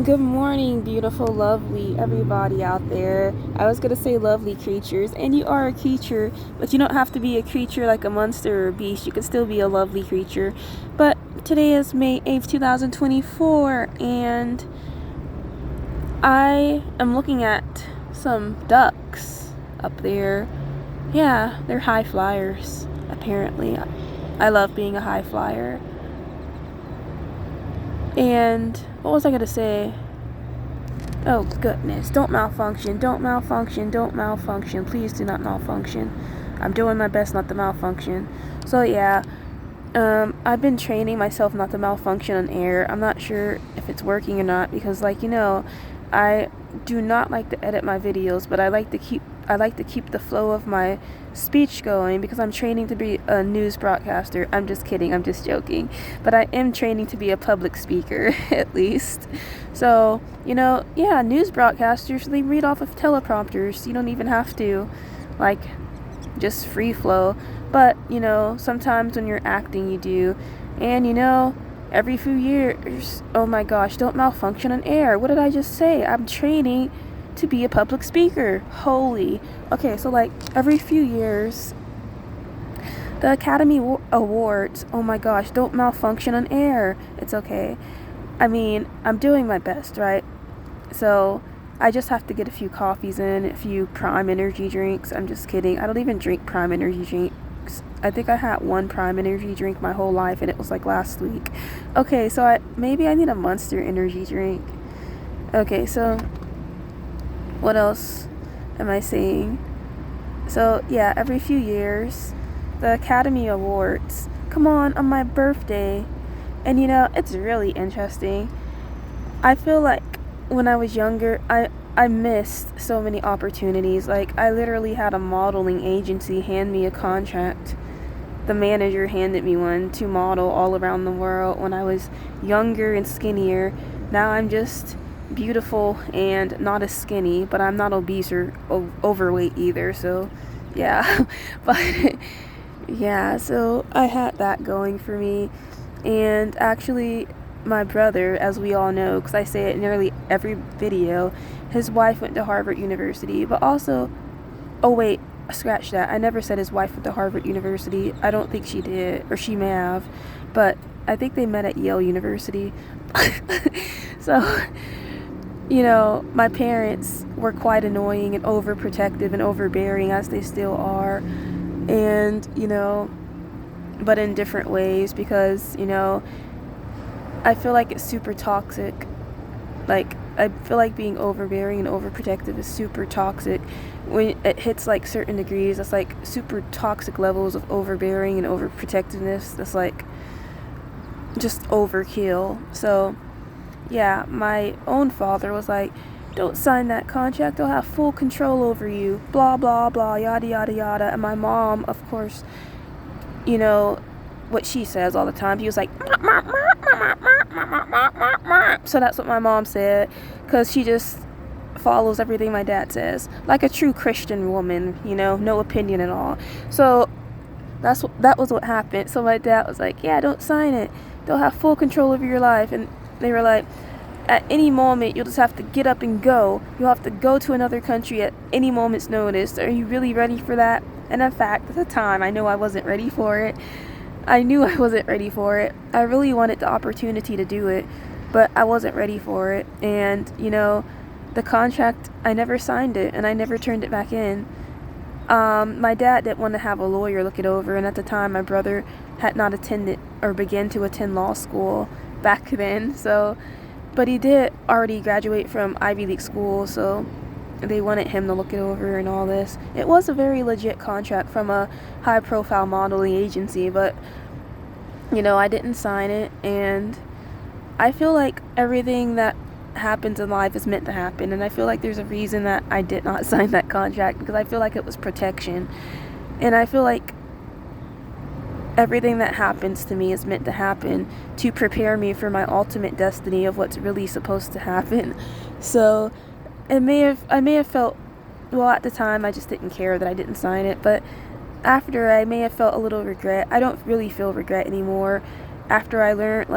Good morning, beautiful, lovely everybody out there. I was gonna say lovely creatures, and you are a creature, but you don't have to be a creature like a monster or a beast. You can still be a lovely creature. But today is May 8th, 2024, and I am looking at some ducks up there. Yeah, they're high flyers, apparently. I love being a high flyer. And what was I gonna say? Oh goodness, don't malfunction, don't malfunction, don't malfunction. Please do not malfunction. I'm doing my best not to malfunction. So yeah, I've been training myself not to malfunction on air. I'm not sure if it's working or not because I do not like to edit my videos, but I like to keep the flow of my speech going because I'm training to be a news broadcaster. I'm just kidding, I'm just joking. But I am training to be a public speaker at least. So, yeah, news broadcasters, they read off of teleprompters. You don't even have to just free flow. But, sometimes when you're acting you do. And every few years, oh my gosh, don't malfunction on air. What did I just say? I'm training to be a public speaker. Holy. Okay, so every few years, the Academy Awards, oh my gosh, don't malfunction on air. It's okay. I mean, I'm doing my best, right? So I just have to get a few coffees in, a few Prime energy drinks. I'm just kidding. I don't even drink Prime energy drinks. I think I had one Prime energy drink my whole life, and it was last week. Okay, so maybe I need a Monster energy drink. Okay, so what else am I saying? So yeah, every few years, the Academy Awards come on my birthday. And it's really interesting. I feel like when I was younger, I missed so many opportunities. I literally had a modeling agency hand me a contract. The manager handed me one to model all around the world when I was younger and skinnier. Now I'm just beautiful and not as skinny, but I'm not obese or overweight either. So, yeah. But, yeah, so I had that going for me. And actually, my brother, as we all know, because I say it in nearly every video, his wife went to Harvard University. But also, oh wait, scratch that. I never said his wife went to Harvard University. I don't think she did, or she may have. But I think they met at Yale University. So, my parents were quite annoying and overprotective and overbearing, as they still are. And, but in different ways because, I feel like it's super toxic. I feel like being overbearing and overprotective is super toxic. When it hits certain degrees, that's super toxic levels of overbearing and overprotectiveness. That's just overkill. So, yeah, my own father was like, don't sign that contract, they'll have full control over you, blah, blah, blah, yada, yada, yada. And my mom, of course, what she says all the time. He was like, so that's what my mom said, because she just follows everything my dad says, like a true Christian woman, no opinion at all. So that was what happened. So my dad was like, yeah, don't sign it. They'll have full control over your life. And they were like, at any moment, you'll just have to get up and go. You'll have to go to another country at any moment's notice. Are you really ready for that? And in fact, at the time, I know I wasn't ready for it. I knew I wasn't ready for it. I really wanted the opportunity to do it, but I wasn't ready for it. And, the contract, I never signed it, and I never turned it back in. My dad didn't want to have a lawyer look it over, and at the time, my brother had not attended or began to attend law school back then. So, but he did already graduate from Ivy League school, so they wanted him to look it over and all this. It was a very legit contract from a high-profile modeling agency, but, I didn't sign it, and I feel like everything that happens in life is meant to happen, and I feel like there's a reason that I did not sign that contract, because I feel like it was protection, and I feel like everything that happens to me is meant to happen to prepare me for my ultimate destiny of what's really supposed to happen. So I may have felt, well, at the time I just didn't care that I didn't sign it, but after, I may have felt a little regret. I don't really feel regret anymore after I learned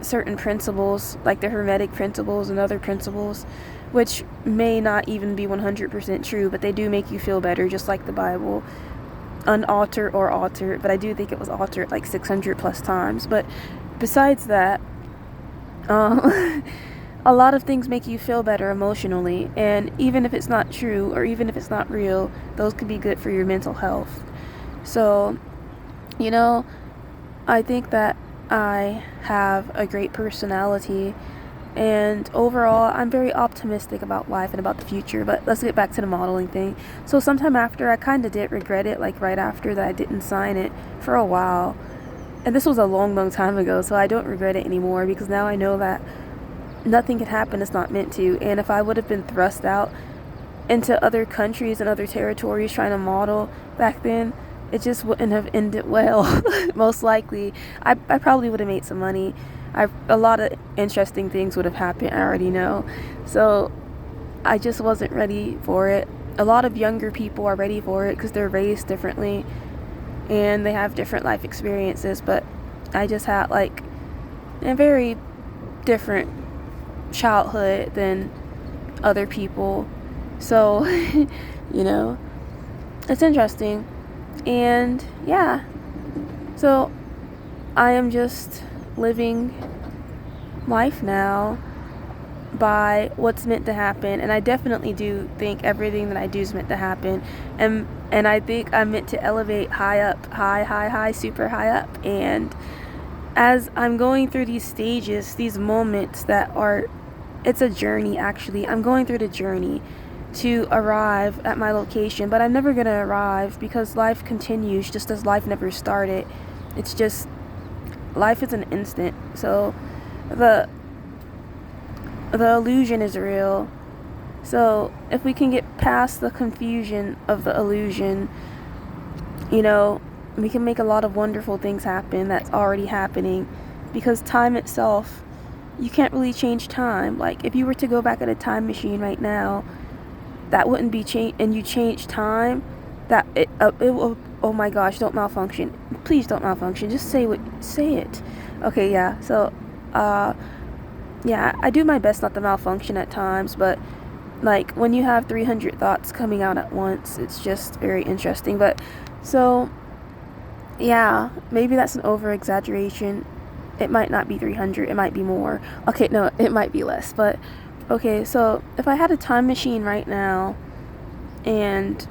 certain principles, like the Hermetic principles and other principles, which may not even be 100% true, but they do make you feel better, just like the Bible. Unaltered or altered, but I do think it was altered like 600 plus times. But besides that, a lot of things make you feel better emotionally, and even if it's not true or even if it's not real, those could be good for your mental health. So, I think that I have a great personality, and overall I'm very optimistic about life and about the future. But let's get back to the modeling thing. So sometime after, I kind of did regret it, like right after that I didn't sign it for a while, and this was a long time ago, so I don't regret it anymore, because now I know that nothing can happen that's not meant to. And if I would have been thrust out into other countries and other territories trying to model back then, it just wouldn't have ended well. Most likely I probably would have made some money. A lot of interesting things would have happened, I already know. So I just wasn't ready for it. A lot of younger people are ready for it because they're raised differently and they have different life experiences, but I just had like a very different childhood than other people. So it's interesting. And yeah, so I am just living life now by what's meant to happen, and I definitely do think everything that I do is meant to happen, and I think I'm meant to elevate high up, high, super high up. And as I'm going through these stages, these moments it's a journey. Actually, I'm going through the journey to arrive at my location, but I'm never gonna arrive, because life continues just as life never started. It's just, life is an instant. So the illusion is real. So if we can get past the confusion of the illusion, we can make a lot of wonderful things happen that's already happening. Because time itself, you can't really change time. Like if you were to go back in a time machine right now, that wouldn't be change, and you change time, that it will, oh my gosh, don't malfunction. Please don't malfunction. Just say it. Okay, yeah. So, yeah, I do my best not to malfunction at times, but like when you have 300 thoughts coming out at once, it's just very interesting. But so, yeah, maybe that's an over exaggeration. It might not be 300, it might be more. Okay, no, it might be less, but okay, so if I had a time machine right now and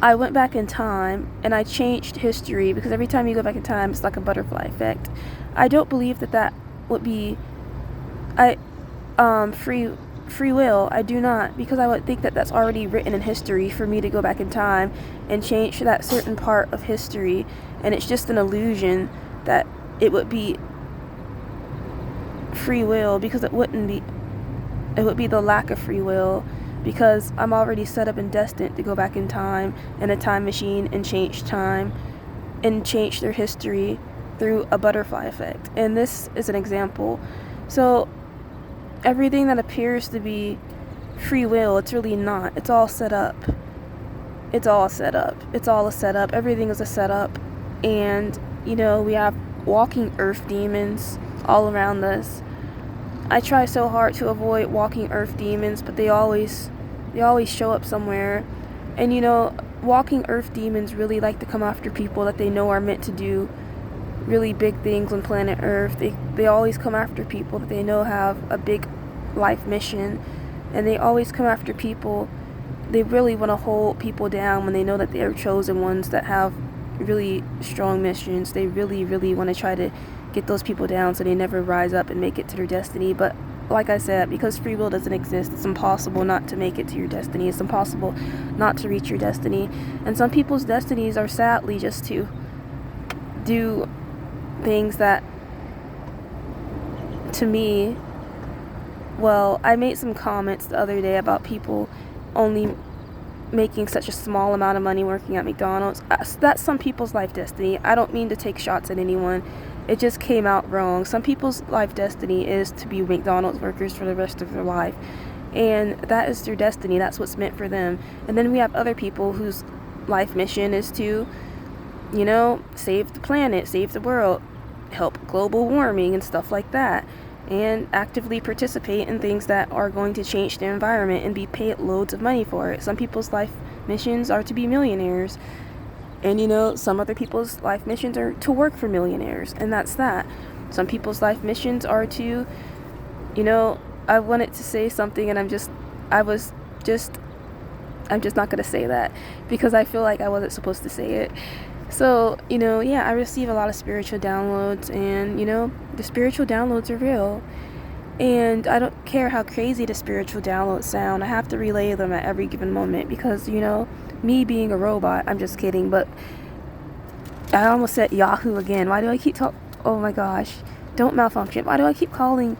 I went back in time and I changed history, because every time you go back in time it's like a butterfly effect. I don't believe that would be free will. I do not, because I would think that that's already written in history for me to go back in time and change that certain part of history, and it's just an illusion that it would be free will, because it wouldn't be. It would be the lack of free will, because I'm already set up and destined to go back in time in a time machine and change time and change their history through a butterfly effect. And this is an example. So everything that appears to be free will, it's really not. It's all set up. It's all a setup. Everything is a setup. And we have walking earth demons all around us. I try so hard to avoid walking earth demons, but they always show up somewhere. And walking earth demons really like to come after people that they know are meant to do really big things on planet Earth. They always come after people that they know have a big life mission, and they always come after people. They really want to hold people down when they know that they are chosen ones that have really strong missions. They really want to try to get those people down so they never rise up and make it to their destiny. But like I said, because free will doesn't exist, it's impossible not to make it to your destiny. It's impossible not to reach your destiny. And some people's destinies are sadly just to do things that, to me, well, I made some comments the other day about people only making such a small amount of money working at McDonald's. That's some people's life destiny. I don't mean to take shots at anyone. It just came out wrong. Some people's life destiny is to be McDonald's workers for the rest of their life, and that is their destiny. That's what's meant for them. And then we have other people whose life mission is to, save the planet, save the world. help global warming and stuff like that, and actively participate in things that are going to change the environment and be paid loads of money for it. Some people's life missions are to be millionaires, and some other people's life missions are to work for millionaires, and that's that. Some people's life missions are to, I wanted to say something, and I'm just not going to say that because I feel like I wasn't supposed to say it. So, I receive a lot of spiritual downloads, and, the spiritual downloads are real. And I don't care how crazy the spiritual downloads sound. I have to relay them at every given moment because, me being a robot, I'm just kidding, but I almost said Yahoo again. Why do I keep oh my gosh, don't malfunction. Why do I keep calling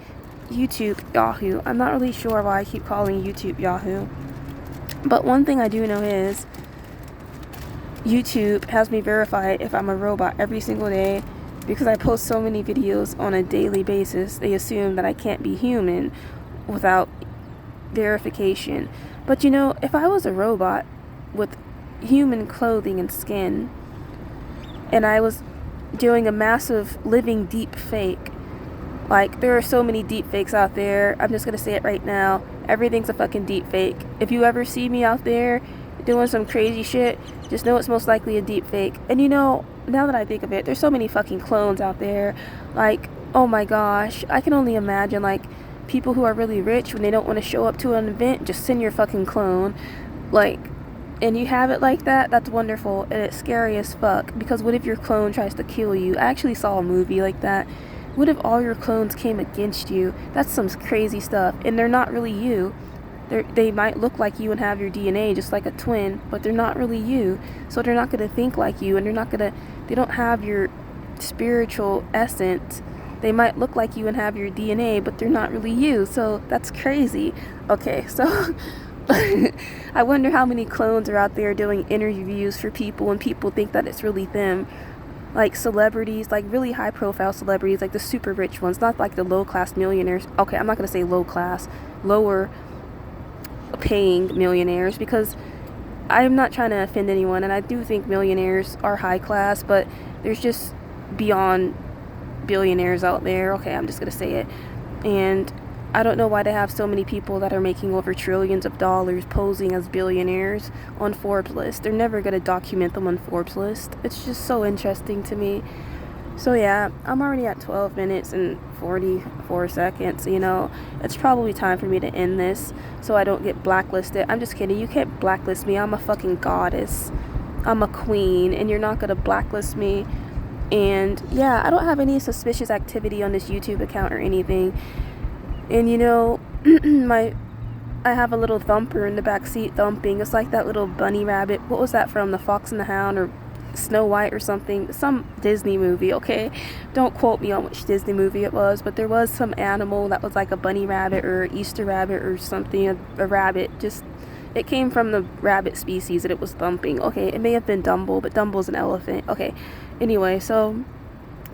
YouTube Yahoo? I'm not really sure why I keep calling YouTube Yahoo. But one thing I do know is YouTube has me verified if I'm a robot every single day because I post so many videos on a daily basis. They assume that I can't be human without verification. But if I was a robot with human clothing and skin, and I was doing a massive living deep fake, like there are so many deep fakes out there, I'm just gonna say it right now, everything's a fucking deep fake. If you ever see me out there doing some crazy shit, just know it's most likely a deep fake. And now that I think of it, there's so many fucking clones out there. Like, oh my gosh, I can only imagine, like, people who are really rich, when they don't want to show up to an event, just send your fucking clone. Like, and you have it like that, that's wonderful, and it's scary as fuck, because what if your clone tries to kill you? I actually saw a movie like that. What if all your clones came against you? That's some crazy stuff, and they're not really you. They might look like you and have your DNA just like a twin, but they're not really you, so they're not going to think like you, and they don't have your spiritual essence. They might look like you and have your DNA, but they're not really you, so that's crazy. Okay, so I wonder how many clones are out there doing interviews for people and people think that it's really them. Like celebrities, like really high profile celebrities, like the super rich ones, not like the low class millionaires. Okay, I'm not going to say low class, lower paying millionaires, because I'm not trying to offend anyone, and I do think millionaires are high class, but there's just beyond billionaires out there. Okay, I'm just going to say it. And I don't know why they have so many people that are making over trillions of dollars posing as billionaires on Forbes list. They're never going to document them on Forbes list. It's just so interesting to me. So yeah, I'm already at 12 minutes and 44 seconds. It's probably time for me to end this so I don't get blacklisted. I'm just kidding. You can't blacklist me. I'm a fucking goddess. I'm a queen, and you're not going to blacklist me. And yeah, I don't have any suspicious activity on this YouTube account or anything. And I have a little thumper in the back seat thumping. It's like that little bunny rabbit. What was that from? The Fox and the Hound or Snow White or something? Some Disney movie, okay? Don't quote me on which Disney movie it was, but there was some animal that was like a bunny rabbit or Easter rabbit or something. A rabbit. It came from the rabbit species, and it was thumping. Okay, it may have been Dumbo, but Dumbo's an elephant. Okay, anyway, so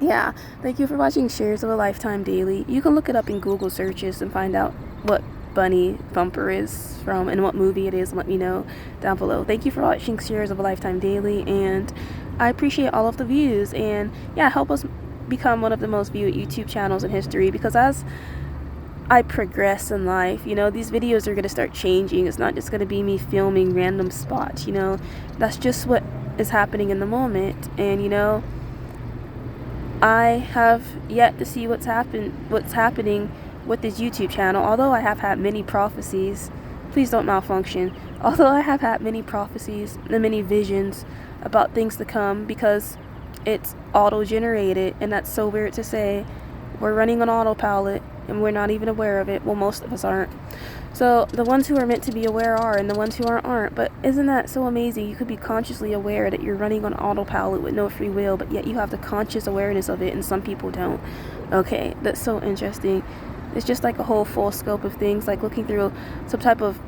yeah, thank you for watching Shares of a Lifetime Daily. You can look it up in Google searches and find out what Bunny Thumper is from and what movie it is, and let me know down below. Thank you for watching Shares of a Lifetime Daily, and I appreciate all of the views, and yeah, help us become one of the most viewed YouTube channels in history, because as I progress in life, these videos are going to start changing. It's not just going to be me filming random spots, that's just what is happening in the moment. And I have yet to see what's happening with this YouTube channel. Although I have had many prophecies, please don't malfunction. Although I have had many prophecies and many visions about things to come, because it's auto-generated, and that's so weird to say. We're running on autopilot, and we're not even aware of it. Well, most of us aren't. So the ones who are meant to be aware are, and the ones who aren't. But isn't that so amazing? You could be consciously aware that you're running on autopilot with no free will, but yet you have the conscious awareness of it, and some people don't. Okay, that's so interesting. It's just like a whole full scope of things, like looking through some type of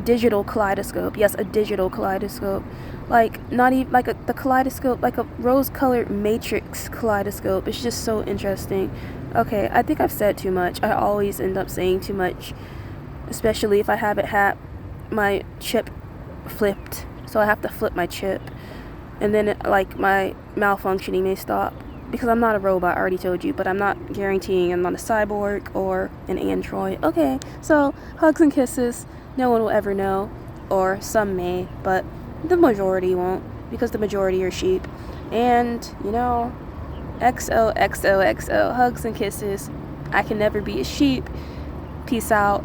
digital kaleidoscope. Yes, a digital kaleidoscope. Like, not even like the kaleidoscope, like a rose-colored matrix kaleidoscope. It's just so interesting. Okay, I think I've said too much. I always end up saying too much, especially if I haven't had my chip flipped. So I have to flip my chip, and then my malfunctioning may stop. because I'm not a robot, I already told you, but I'm not guaranteeing I'm not a cyborg or an android. Okay, so hugs and kisses, no one will ever know, or some may, but the majority won't, because the majority are sheep. And, you know, XOXOXO, hugs and kisses. I can never be a sheep. Peace out.